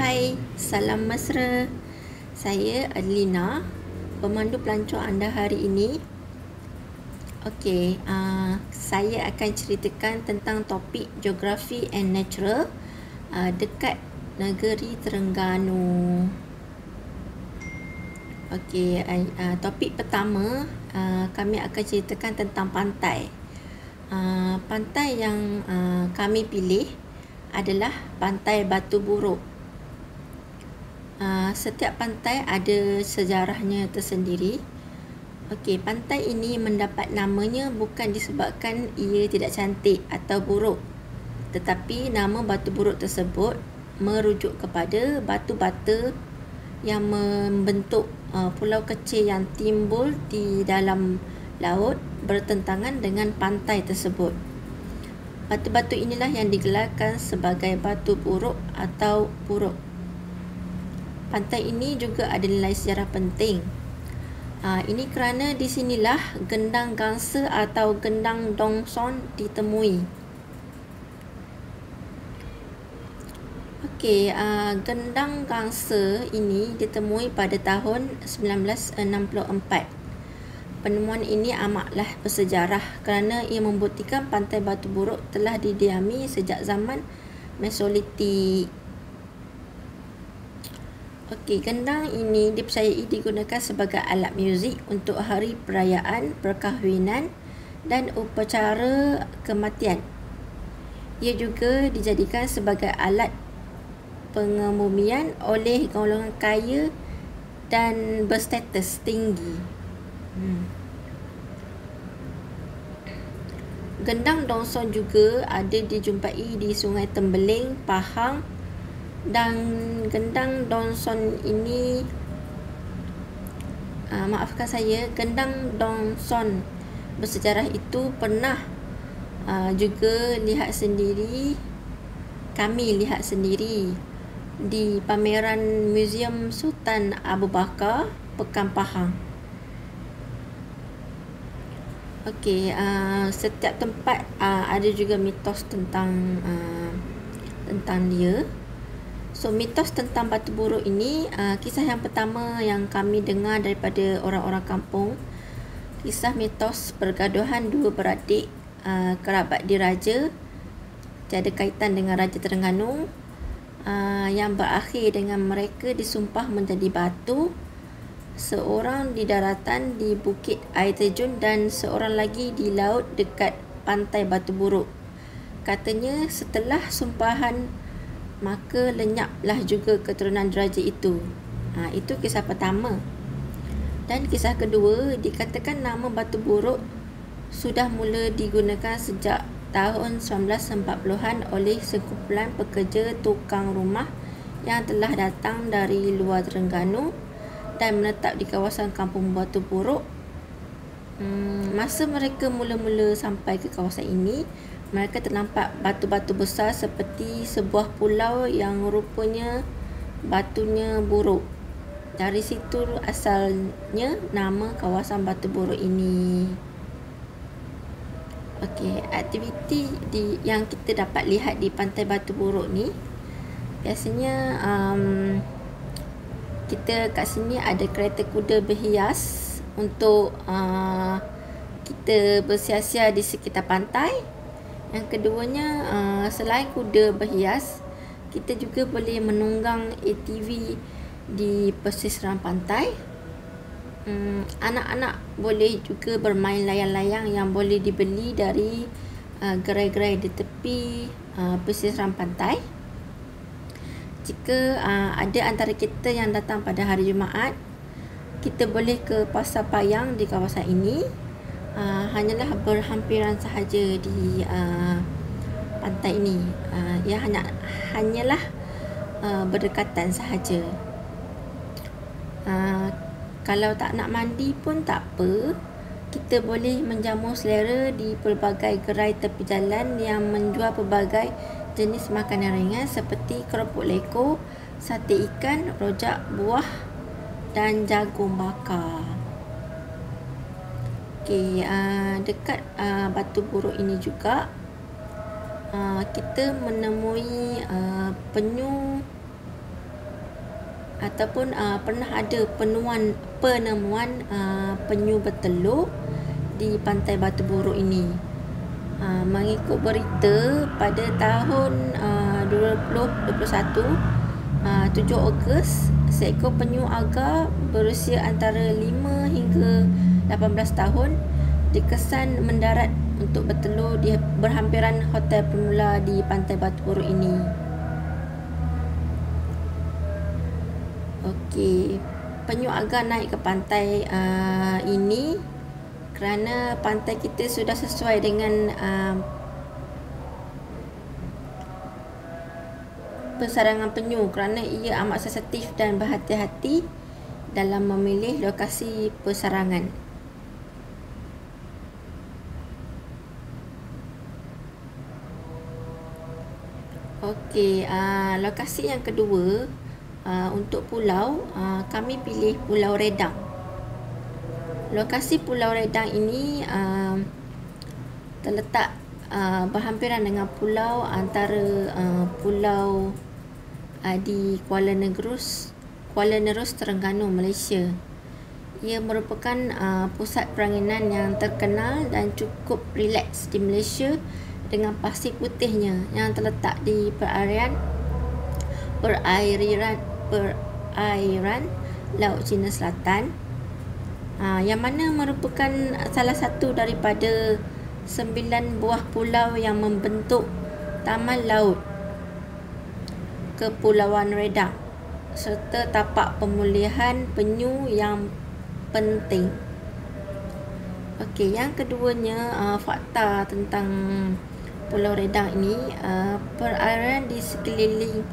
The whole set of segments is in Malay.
Hai, salam mesra. Saya Adlina, pemandu pelancong anda hari ini. Okey, saya akan ceritakan tentang topik Geography and Natural dekat negeri Terengganu. Okey, topik pertama kami akan ceritakan tentang pantai. Pantai yang kami pilih adalah Pantai Batu Buruk. Setiap pantai ada sejarahnya tersendiri. Okey, pantai ini mendapat namanya bukan disebabkan ia tidak cantik atau buruk, tetapi nama batu buruk tersebut merujuk kepada batu bata yang membentuk pulau kecil yang timbul di dalam laut bertentangan dengan pantai tersebut. Batu-batu inilah yang digelarkan sebagai batu buruk atau buruk. Pantai ini juga ada nilai sejarah penting. Ini kerana di sinilah gendang gangsa atau gendang dongson ditemui. Okey, gendang gangsa ini ditemui pada tahun 1964. Penemuan ini amatlah bersejarah kerana ia membuktikan pantai Batu Buruk telah didiami sejak zaman Mesolitik. Okey, gendang ini dipercayai digunakan sebagai alat muzik untuk hari perayaan, perkahwinan dan upacara kematian. Ia juga dijadikan sebagai alat pengebumian oleh golongan kaya dan berstatus tinggi. Gendang dongson juga ada dijumpai di Sungai Tembeling, Pahang, dan gendang dongson ini gendang dongson bersejarah itu pernah juga kami lihat sendiri di pameran Museum Sultan Abu Bakar, Pekan Pahang. Okey, setiap tempat ada juga mitos tentang dia. So, mitos tentang Batu Buruk ini, kisah yang pertama yang kami dengar daripada orang-orang kampung, kisah mitos pergaduhan dua beradik kerabat diraja, tiada kaitan dengan Raja Terengganu, yang berakhir dengan mereka disumpah menjadi batu, seorang di daratan di Bukit Air Terjun dan seorang lagi di laut dekat Pantai Batu Buruk. Katanya setelah sumpahan maka lenyaplah juga keturunan diraja itu. Itu kisah pertama. Dan kisah kedua, dikatakan nama Batu Buruk sudah mula digunakan sejak tahun 1940-an oleh sekumpulan pekerja tukang rumah yang telah datang dari luar Terengganu dan menetap di kawasan kampung Batu Buruk. Masa mereka mula-mula sampai ke kawasan ini, mereka ternampak batu-batu besar seperti sebuah pulau yang rupanya batunya buruk. Dari situ asalnya nama kawasan Batu Buruk ini. Okey, aktiviti yang kita dapat lihat di Pantai Batu Buruk ni, biasanya kita kat sini ada kereta kuda berhias untuk kita bersia-sia di sekitar pantai. Yang keduanya, selain kuda berhias, kita juga boleh menunggang ATV di pesisir pantai. Anak-anak boleh juga bermain layang-layang yang boleh dibeli dari gerai-gerai di tepi pesisir pantai. Jika ada antara kita yang datang pada hari Jumaat, kita boleh ke Pasar Payang di kawasan ini. Hanyalah berhampiran sahaja di pantai ini. Ia hanyalah berdekatan sahaja. Kalau tak nak mandi pun tak apa, kita boleh menjamu selera di pelbagai gerai tepi jalan yang menjual pelbagai jenis makanan ringan seperti keropok leko, sate ikan, rojak buah dan jagung bakar. Okey, dekat Batu Buruk ini juga kita menemui penyu ataupun pernah ada penemuan penyu bertelur di pantai Batu Buruk ini. Mengikut berita pada tahun 2021, 7 Ogos, seekor penyu agar berusia antara 5 hingga 18 tahun dikesan mendarat untuk bertelur di berhampiran hotel permula di pantai Batu Buruk ini. Okey, penyu agar naik ke pantai ini kerana pantai kita sudah sesuai dengan pensarangan penyu, kerana ia amat sensitif dan berhati-hati dalam memilih lokasi pensarangan. Okey, lokasi yang kedua, untuk pulau, kami pilih Pulau Redang. Lokasi Pulau Redang ini terletak berhampiran dengan pulau antara pulau di Kuala Nerus, Terengganu, Malaysia. Ia merupakan pusat peranginan yang terkenal dan cukup rileks di Malaysia dengan pasir putihnya yang terletak di perairan Laut Cina Selatan, yang mana merupakan salah satu daripada 9 buah pulau yang membentuk Taman Laut Kepulauan Redang serta tapak pemulihan penyu yang penting. Okey, yang keduanya, fakta tentang Pulau Redang ini, perairan di sekeliling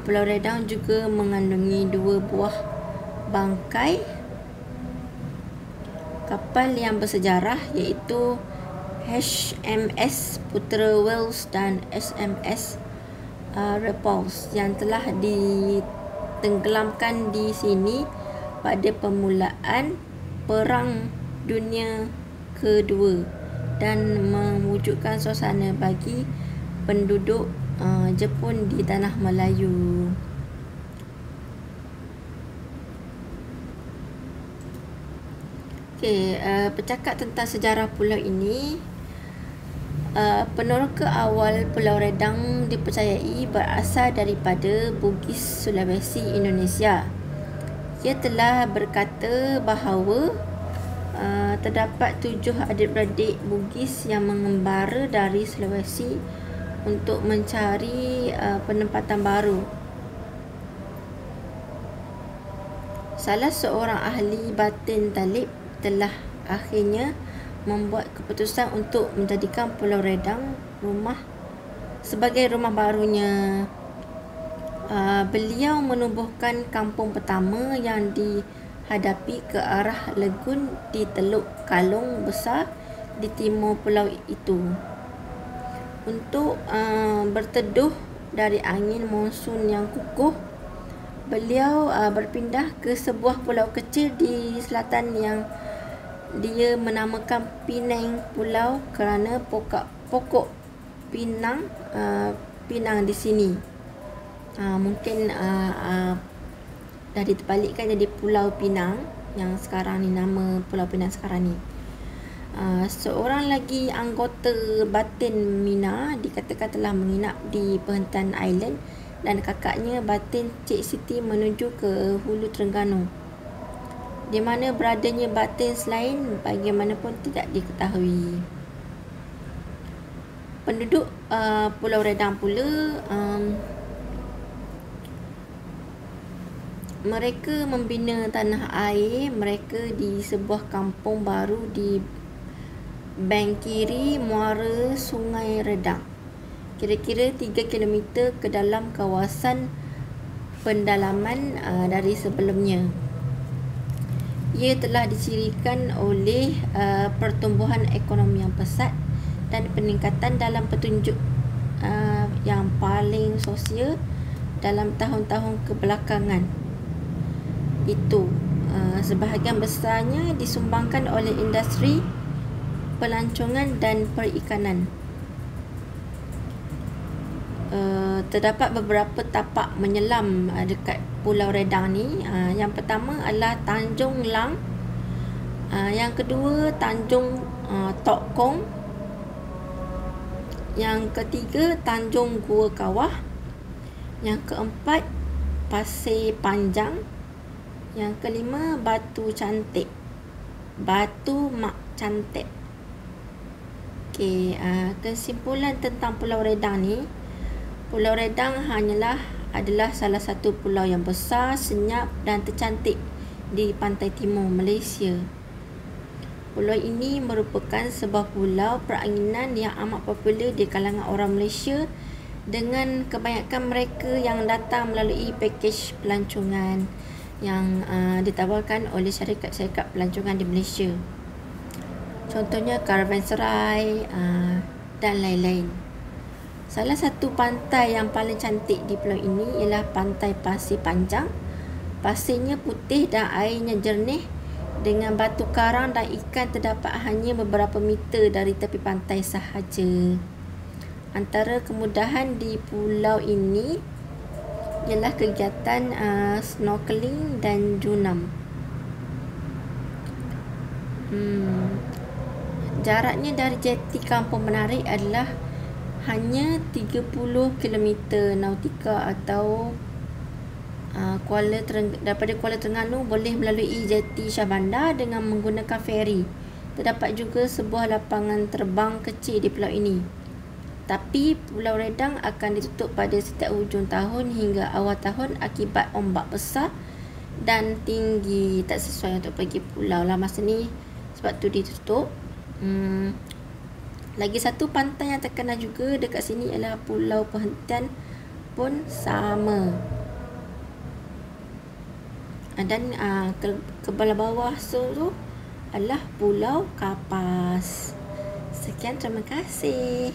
Pulau Redang juga mengandungi 2 buah bangkai kapal yang bersejarah, iaitu HMS Putera Wales dan HMS Repulse yang telah ditenggelamkan di sini pada permulaan Perang Dunia Kedua dan mewujudkan suasana bagi penduduk Jepun di Tanah Melayu. Okey, bercakap tentang sejarah pulau ini, peneroka awal Pulau Redang dipercayai berasal daripada Bugis, Sulawesi, Indonesia. Ia telah berkata bahawa terdapat 7 adik-beradik Bugis yang mengembara dari Sulawesi untuk mencari penempatan baru. Salah seorang ahli batin Talib telah akhirnya membuat keputusan untuk menjadikan Pulau Redang sebagai rumah barunya. Beliau menubuhkan kampung pertama yang dihadapi ke arah Legun di Teluk Kalong Besar di timur pulau itu. Untuk berteduh dari angin monsun yang kukuh, beliau berpindah ke sebuah pulau kecil di selatan yang dia menamakan Pinang Pulau kerana pokok pinang di sini. Mungkin dah diterbalikkan jadi Pulau Pinang yang sekarang ni, nama Pulau Pinang sekarang ni. Seorang lagi anggota batin Mina dikatakan telah menginap di perhentian island dan kakaknya batin Cik Siti menuju ke hulu Terengganu. Di mana beradanya batin selain bagaimanapun tidak diketahui. Penduduk Pulau Redang pula, mereka membina tanah air mereka di sebuah kampung baru di bank kiri muara Sungai Redang, kira-kira 3 km ke dalam kawasan pendalaman dari sebelumnya. Ia telah dicirikan oleh pertumbuhan ekonomi yang pesat dan peningkatan dalam petunjuk yang paling sosial dalam tahun-tahun kebelakangan. Itu sebahagian besarnya disumbangkan oleh industri pelancongan dan perikanan. terdapat beberapa tapak menyelam dekat Pulau Redang ni. Yang pertama adalah Tanjung Lang, yang kedua Tanjung Tok Kong, yang ketiga Tanjung Gua Kawah, yang keempat Pasir Panjang, yang kelima Batu Cantik, Batu Mak Cantik. Okey, kesimpulan tentang Pulau Redang ni, Pulau Redang adalah salah satu pulau yang besar, senyap dan tercantik di pantai timur Malaysia. Pulau ini merupakan sebuah pulau peranginan yang amat popular di kalangan orang Malaysia, dengan kebanyakan mereka yang datang melalui pakej pelancongan yang ditawarkan oleh syarikat-syarikat pelancongan di Malaysia. Contohnya Caravanserai dan lain-lain. Salah satu pantai yang paling cantik di pulau ini ialah Pantai Pasir Panjang. Pasirnya putih dan airnya jernih, dengan batu karang dan ikan terdapat hanya beberapa meter dari tepi pantai sahaja. Antara kemudahan di pulau ini ialah kegiatan snorkeling dan junam. Jaraknya dari jeti Kampung Menarik adalah hanya 30 km nautika atau daripada Kuala Terengganu boleh melalui jeti Shah Bandar dengan menggunakan feri. Terdapat juga sebuah lapangan terbang kecil di pulau ini. Tapi Pulau Redang akan ditutup pada setiap hujung tahun hingga awal tahun akibat ombak besar dan tinggi. Tak sesuai untuk pergi pulau lah masa ni, sebab tu ditutup. Lagi satu pantai yang terkenal juga dekat sini ialah Pulau Perhentian pun sama. Dan ke belah bawah tu adalah Pulau Kapas. Sekian, terima kasih.